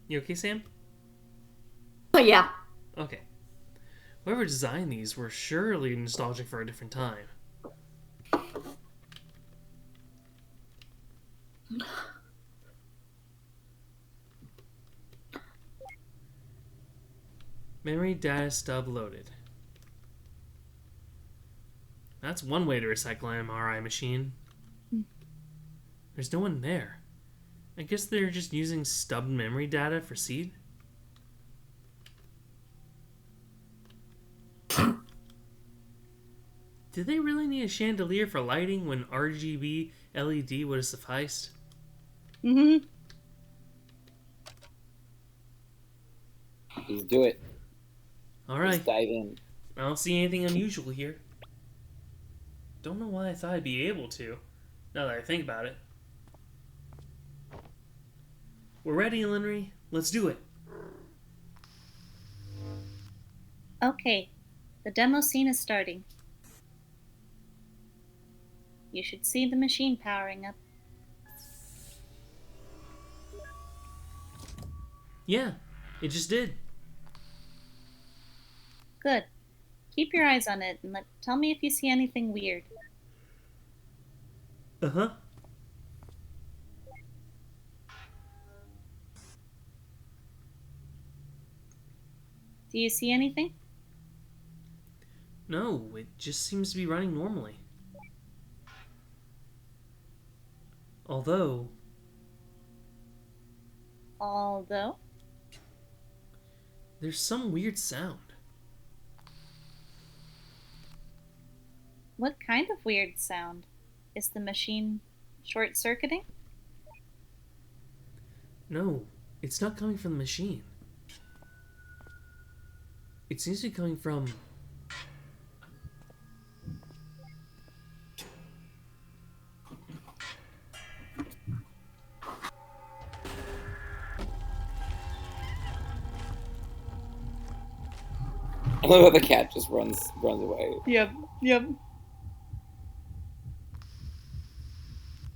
You okay, Sam? Oh, yeah. Okay. Whoever designed these were surely nostalgic for a different time. Memory data stub loaded. That's one way to recycle an MRI machine. There's no one there. I guess they're just using stubbed memory data for seed? Did they really need a chandelier for lighting when RGB LED would have sufficed? Mm-hmm. Just do it. Alright, Just dive in. I don't see anything unusual here. Don't know why I thought I'd be able to, now that I think about it. We're ready, Linry. Let's do it. Okay, the demo scene is starting. You should see the machine powering up. Yeah, it just did. Good. Keep your eyes on it and tell me if you see anything weird. Uh huh. Do you see anything? No, it just seems to be running normally. Although, Although, there's some weird sound. what kind of weird sound? Is the machine short circuiting? No, it's not coming from the machine. It seems to be coming from. I love how the cat just runs away. Yep, yep.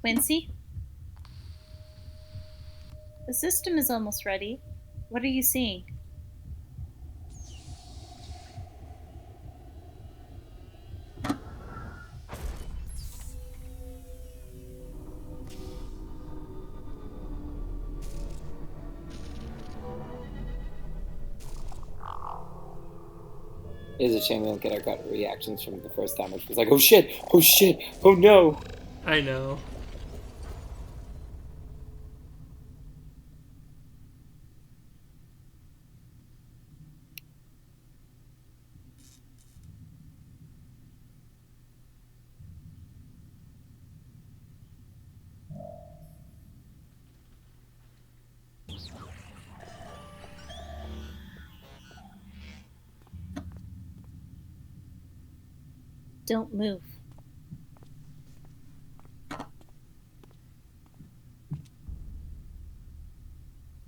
Quincy, the system is almost ready. What are you seeing? It is a shame we don't get our gut reactions from the first time, which was like, oh shit, oh shit, oh no. I know. Don't move.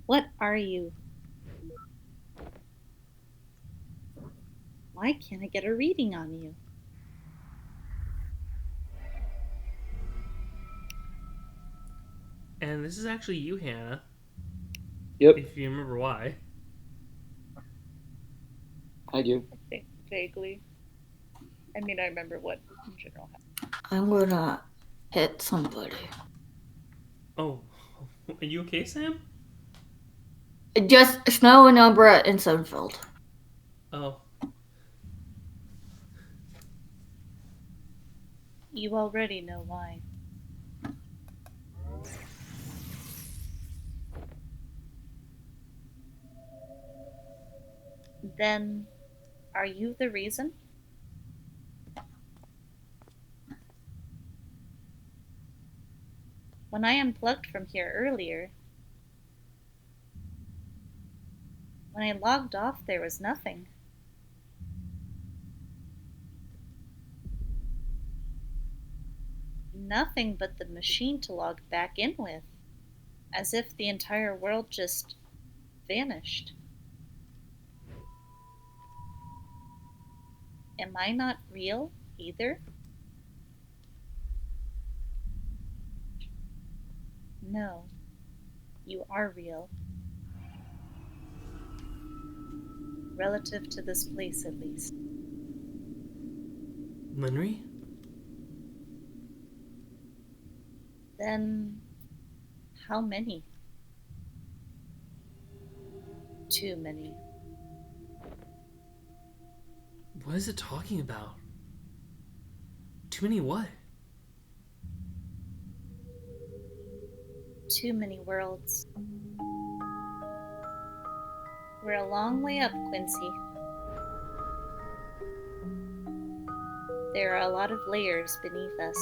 What are you? Why can't I get a reading on you? And this is actually you, Hannah, Yep, if you remember why. I do. I think vaguely. I mean, I remember what in general happened. I'm gonna hit somebody. Oh, are you okay, Sam? Just Snow and Umbra in Sunfield. Oh, You already know why. Then, are you the reason? When I unplugged from here earlier, when I logged off, there was nothing. Nothing but the machine to log back in with, as if the entire world just vanished. Am I not real either? No, you are real. relative to this place at least. Linry? Then, how many? Too many. What is it talking about? Too many what? Too many worlds. We're a long way up, Quincy. There are a lot of layers beneath us.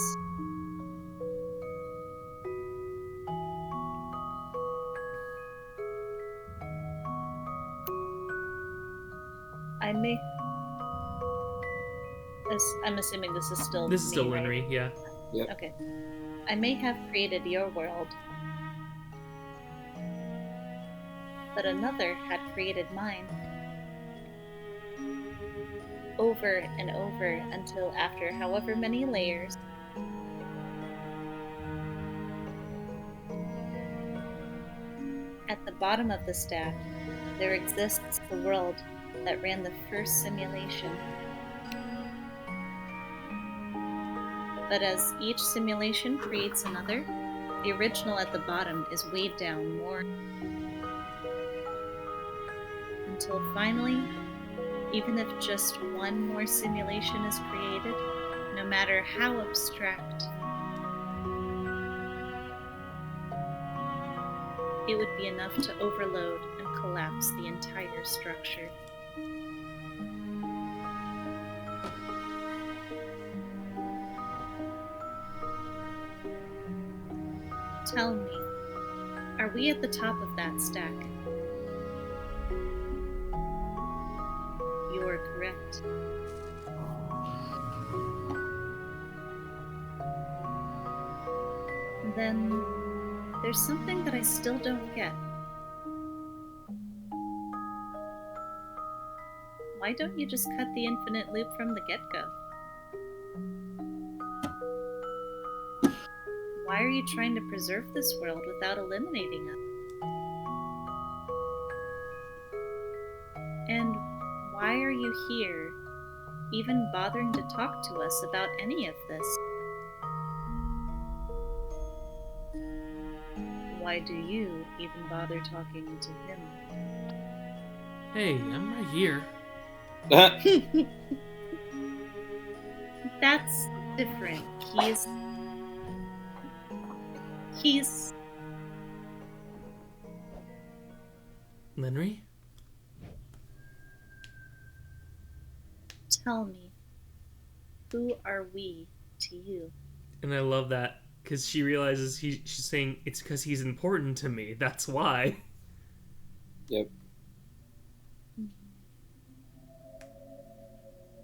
I'm assuming this is still This is me, still right? Linry, yeah. Yep. Okay. I may have created your world, but another had created mine. Over and over until after however many layers, at the bottom of the stack, there exists the world that ran the first simulation. But as each simulation creates another, the original at the bottom is weighed down more. Until finally, even if just one more simulation is created, no matter how abstract, it would be enough to overload and collapse the entire structure. Tell me, are we at the top of that stack? You're correct. Then there's something that I still don't get. Why don't you just cut the infinite loop from the get-go? Why are you trying to preserve this world without eliminating us? And why are you here, even bothering to talk to us about any of this? Why do you even bother talking to him? Hey, I'm right here. That's different. He's... Linry? Tell me, who are we to you? And I love that, because she realizes she's saying it's because he's important to me. That's why. Yep.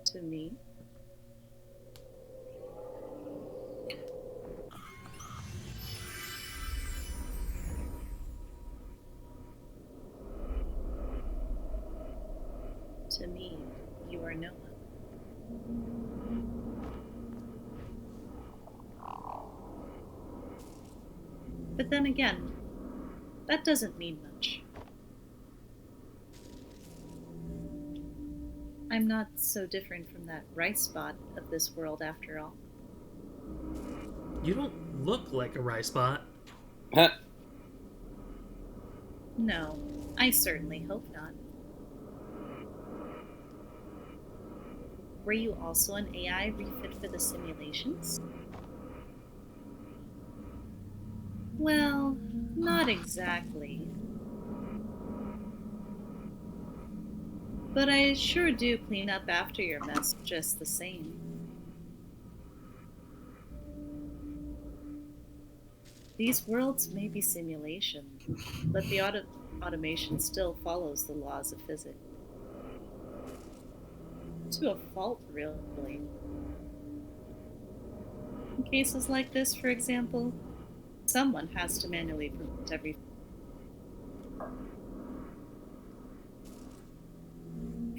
To me? To me, you are no one. But then again, that doesn't mean much. I'm not so different from that rice spot of this world after all. You don't look like a rice bot. No, I certainly hope not. Were you also an AI refit for the simulations? Well, not exactly. But I sure do clean up after your mess just the same. These worlds may be simulations, but the automation still follows the laws of physics. To a fault, really. In cases like this, for example, someone has to manually prevent everything.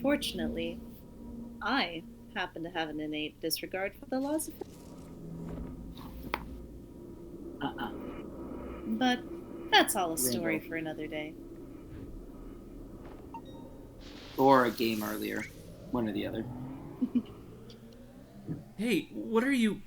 Fortunately, I happen to have an innate disregard for the laws of physics. But that's all a story for another day. Or a game earlier. One or the other. Hey, what are you...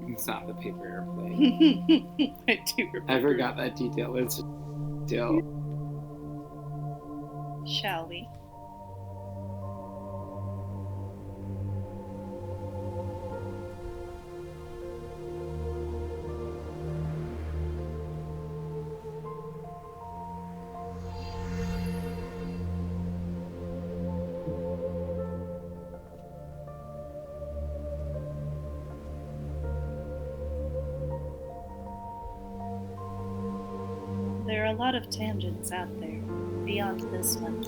It's not the paper airplane. I do remember. I forgot that detail. It's detail. Shall we? There are a lot of tangents out there, beyond this one.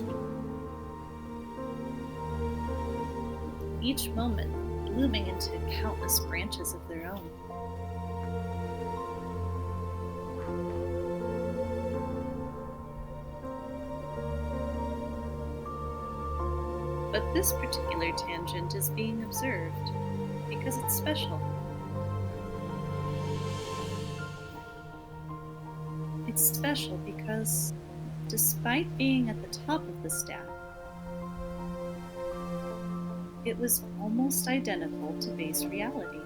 Each moment blooming into countless branches of their own. But this particular tangent is being observed because it's special. It's special because, despite being at the top of the stack, it was almost identical to base reality.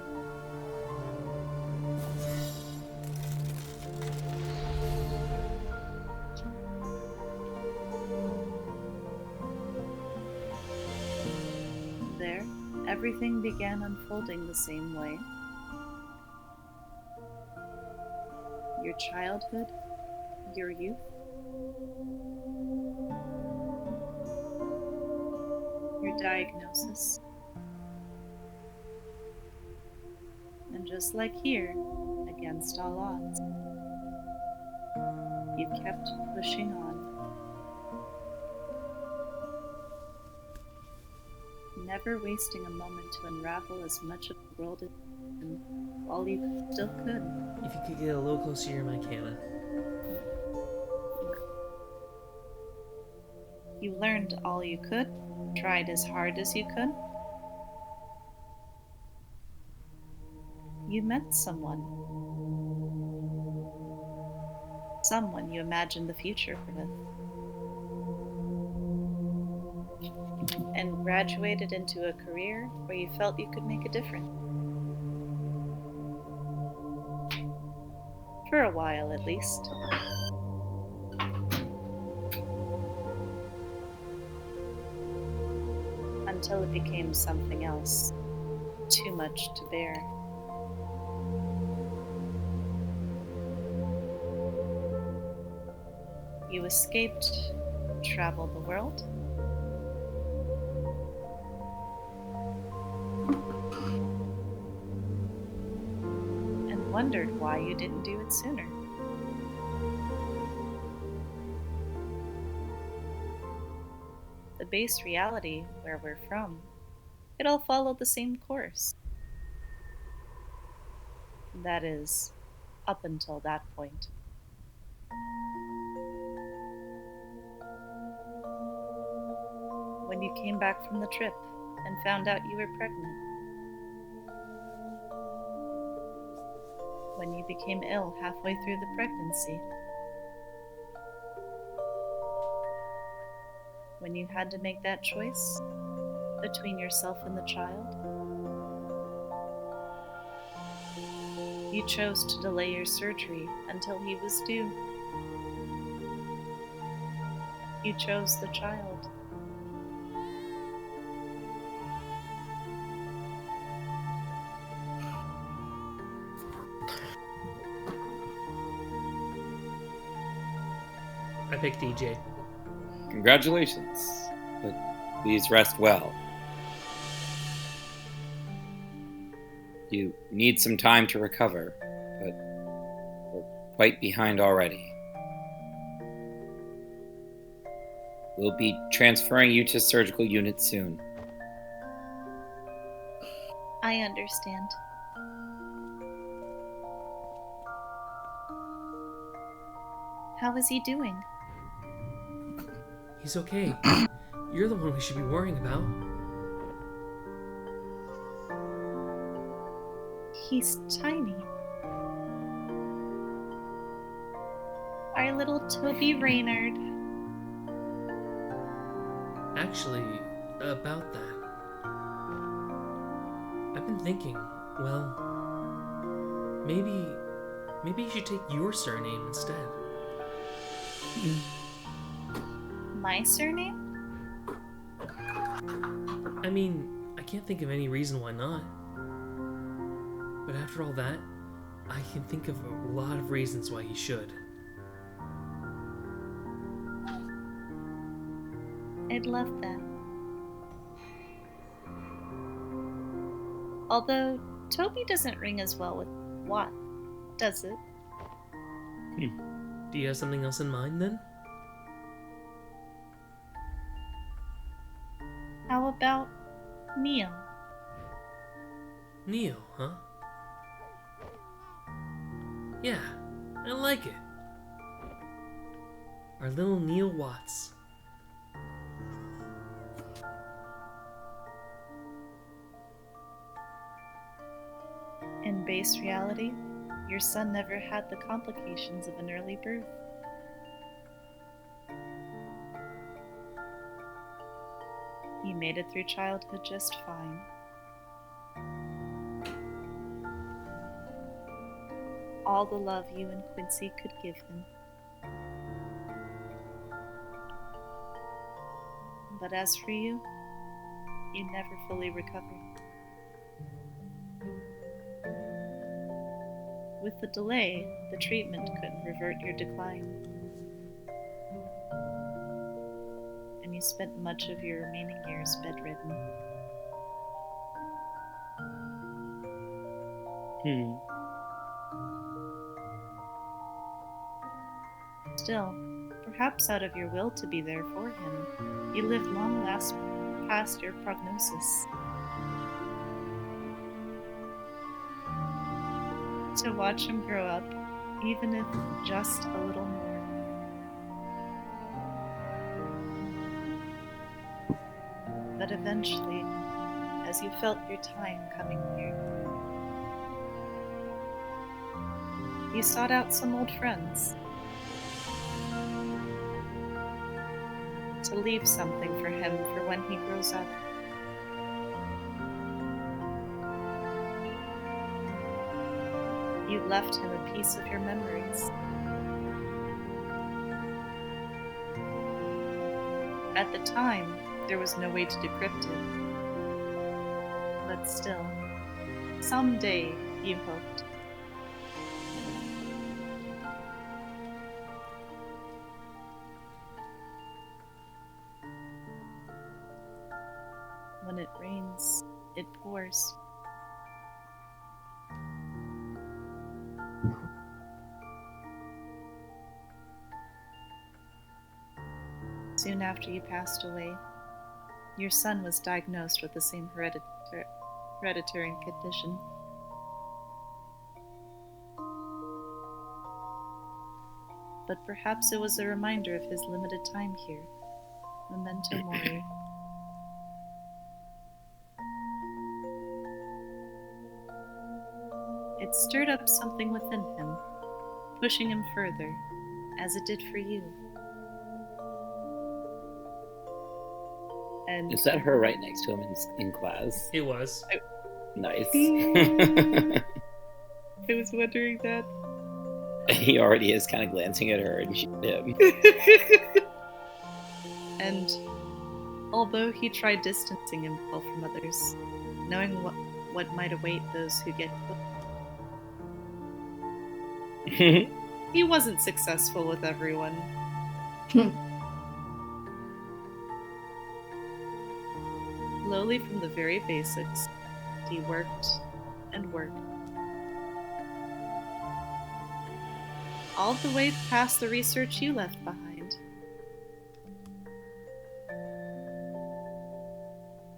There, everything began unfolding the same way. Your childhood, your youth, your diagnosis. And just like here, against all odds, you kept pushing on. Never wasting a moment to unravel as much of the world as all you still could. If you could get a little closer to your mic, Hannah. You learned all you could, tried as hard as you could. You met someone. Someone you imagined the future with. And graduated into a career where you felt you could make a difference. For a while, at least. Until it became something else. Too much to bear. You escaped, traveled the world. And wondered why you didn't do it sooner. The base reality, where we're from, it all followed the same course. That is, up until that point. When you came back from the trip and found out you were pregnant. When you became ill halfway through the pregnancy. When you had to make that choice between yourself and the child. You chose to delay your surgery until he was due. You chose the child. I picked DJ. Congratulations, but please rest well. You need some time to recover, but we're quite behind already. We'll be transferring you to surgical unit soon. I understand. How is he doing? He's okay. You're the one we should be worrying about. He's tiny. Our little Toby Reynard. Actually, about that. I've been thinking, well, maybe you should take your surname instead. My surname? I mean, I can't think of any reason why not. But after all that, I can think of a lot of reasons why you should. I'd love that. Although, Toby doesn't ring as well with Watt, does it? Do you have something else in mind then? How about Neil? Neo, huh? Yeah, I like it. Our little Neil Watts. In base reality, your son never had the complications of an early birth. He made it through childhood just fine. All the love you and Quincy could give him. But as for you, you never fully recovered. With the delay, the treatment couldn't revert your decline. And you spent much of your remaining years bedridden. Still, perhaps out of your will to be there for him, you lived long past your prognosis. To watch him grow up, even if just a little more. But eventually, as you felt your time coming near, you sought out some old friends to leave something for him for when he grows up. You left him a piece of your memories. At the time, there was no way to decrypt it. But still, someday, you hoped. When it rains, it pours. Soon after you passed away, your son was diagnosed with the same hereditary condition. But perhaps it was a reminder of his limited time here. Memento mori. It stirred up something within him, pushing him further, as it did for you. And Is that her right next to him in class? It was. Nice. I was wondering that. He already is kind of glancing at her and she's him. And although he tried distancing himself from others, knowing what might await those who get close, he wasn't successful with everyone. Lowly from the very basics, he worked and worked. All the way past the research you left behind.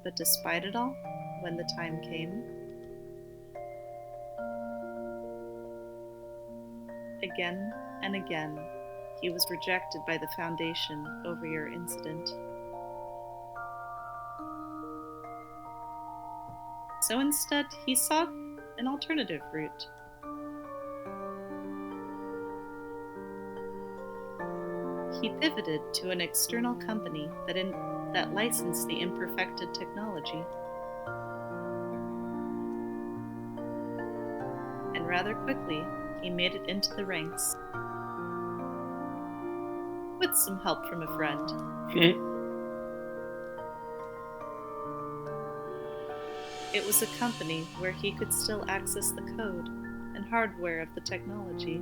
But despite it all, when the time came, again and again, he was rejected by the Foundation over your incident. So instead, he sought an alternative route. He pivoted to an external company that licensed the imperfected technology. And rather quickly, he made it into the ranks. With some help from a friend. It was a company where he could still access the code and hardware of the technology.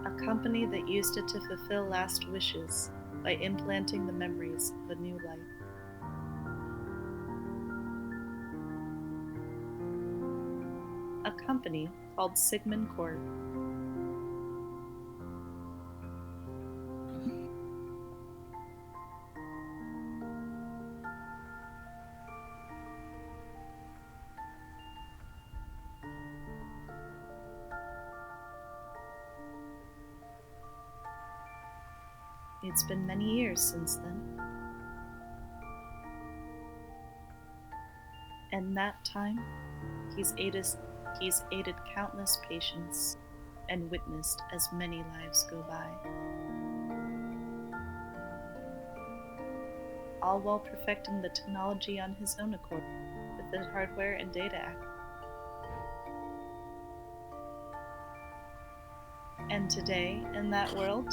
A company that used it to fulfill last wishes by implanting the memories of a new life. A company called Sigmund Corp. It's been many years since then. And that time, he's aided countless patients and witnessed as many lives go by. All while perfecting the technology on his own accord with the hardware and data act. And today, in that world,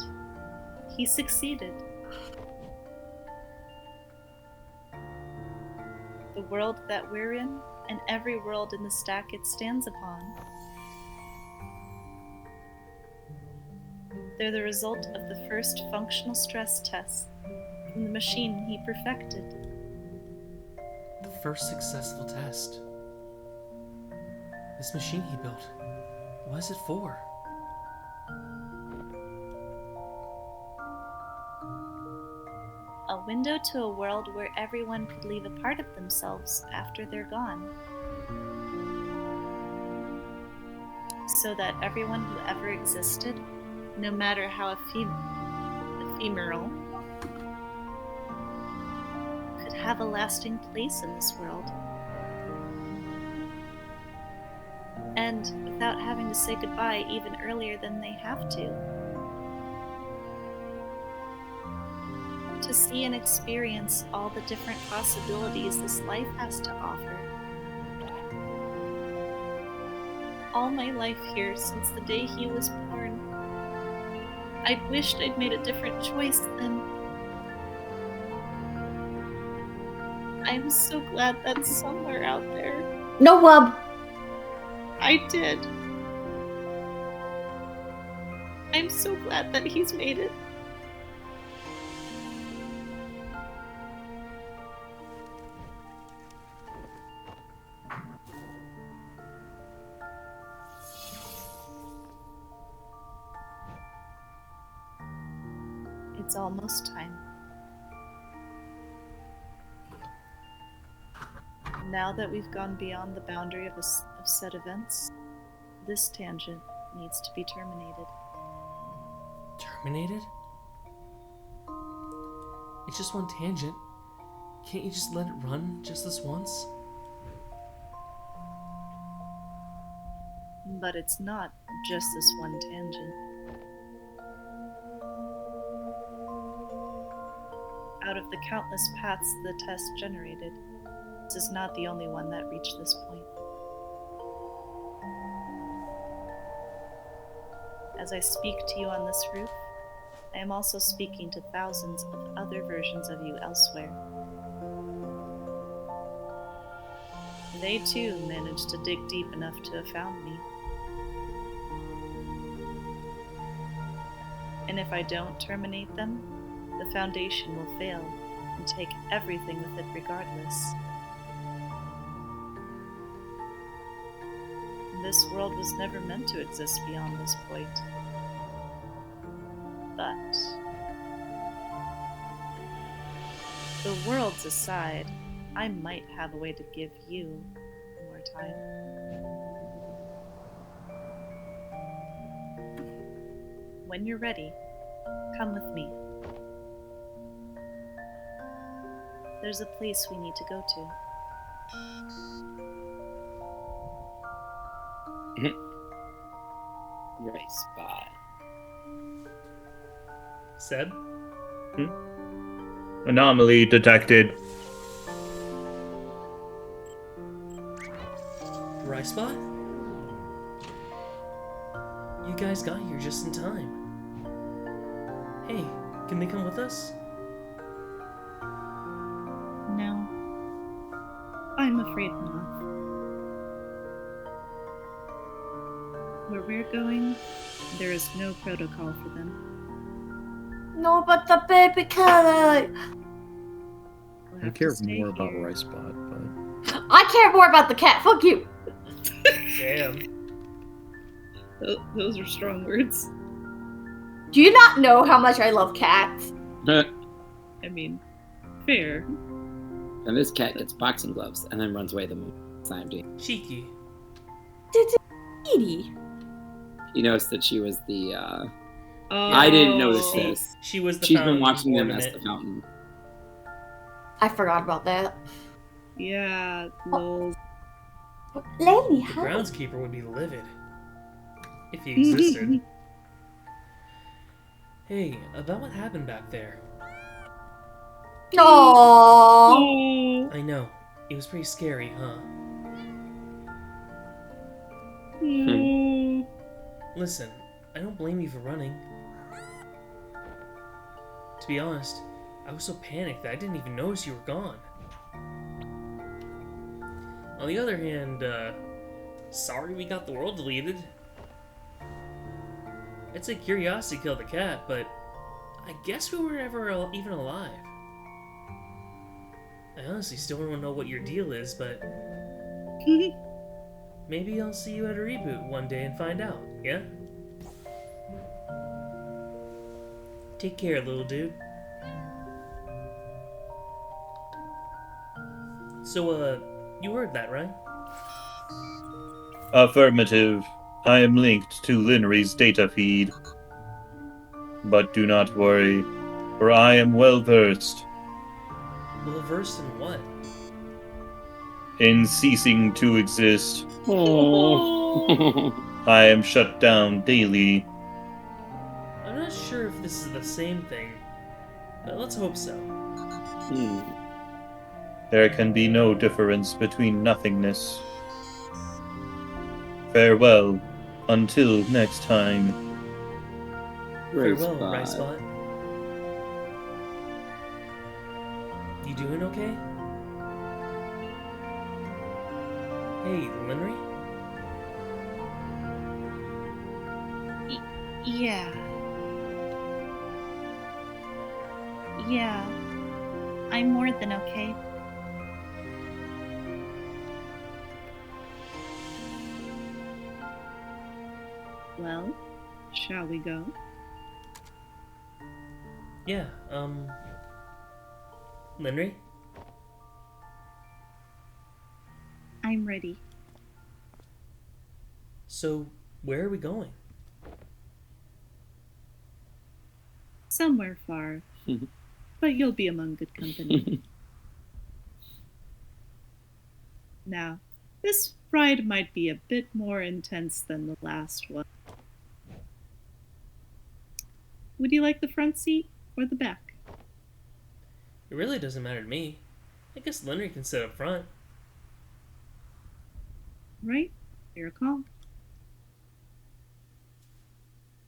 he succeeded. The world that we're in, and every world in the stack it stands upon. They're the result of the first functional stress test from the machine he perfected. The first successful test. This machine he built, what is it for? A window to a world where everyone could leave a part of themselves after they're gone. So that everyone who ever existed, no matter how ephemeral, could have a lasting place in this world. And without having to say goodbye even earlier than they have to. To see and experience all the different possibilities this life has to offer. All my life here since the day he was born, I wished I'd made a different choice then. I'm so glad that's somewhere out there. No, Wub. I did. I'm so glad that he's made it. It's almost time. Now that we've gone beyond the boundary of said events, this tangent needs to be terminated. Terminated? It's just one tangent. Can't you just let it run just this once? But it's not just this one tangent. Out of the countless paths the test generated, this is not the only one that reached this point. As I speak to you on this roof, I am also speaking to thousands of other versions of you elsewhere. They too managed to dig deep enough to have found me. And if I don't terminate them, the Foundation will fail and take everything with it regardless. This world was never meant to exist beyond this point. But the worlds aside, I might have a way to give you more time. When you're ready, come with me. There's a place we need to go to. Right spot. Seb? Anomaly detected. Right spot? You guys got here just in time. Hey, can they come with us? No. I'm afraid not. Where we're going, there is no protocol for them. No, but the baby cat. We'll I have to care stay more about here. Rice Spot, but I care more about the cat. Fuck you. Damn. Those are strong words. Do you not know how much I love cats? I mean, fair. And this cat gets boxing gloves and then runs away the time. Cheeky. It's a kitty. He noticed that she was the. Oh. I didn't notice She, this. she was the She's been fountain watching them as ornament. the fountain. I forgot about that. Yeah, lol. Lady, The how? groundskeeper would be livid. If he existed. Hey, about what happened back there? No. Oh. I know. It was pretty scary, huh? No. Listen, I don't blame you for running. To be honest, I was so panicked that I didn't even notice you were gone. On the other hand, sorry we got the world deleted. I'd say curiosity killed the cat, but I guess we were never even alive. I honestly still don't know what your deal is, but maybe I'll see you at a reboot one day and find out, yeah? Take care, little dude. So, you heard that, right? Affirmative. I am linked to Linry's data feed. But do not worry, for I am well versed Well versed in what? in ceasing to exist. Oh. I am shut down daily. I'm not sure if this is the same thing, but let's hope so. There can be no difference between nothingness. Farewell, until next time. Farewell, Rice Spot. You doing okay? Hey, Linry? Yeah. Yeah. I'm more than okay. Well, shall we go? Yeah, Linry? I'm ready. So, where are we going? Somewhere far. But you'll be among good company. Now, this ride might be a bit more intense than the last one. Would you like the front seat or the back? It really doesn't matter to me. I guess Linry can sit up front. Right? Your call.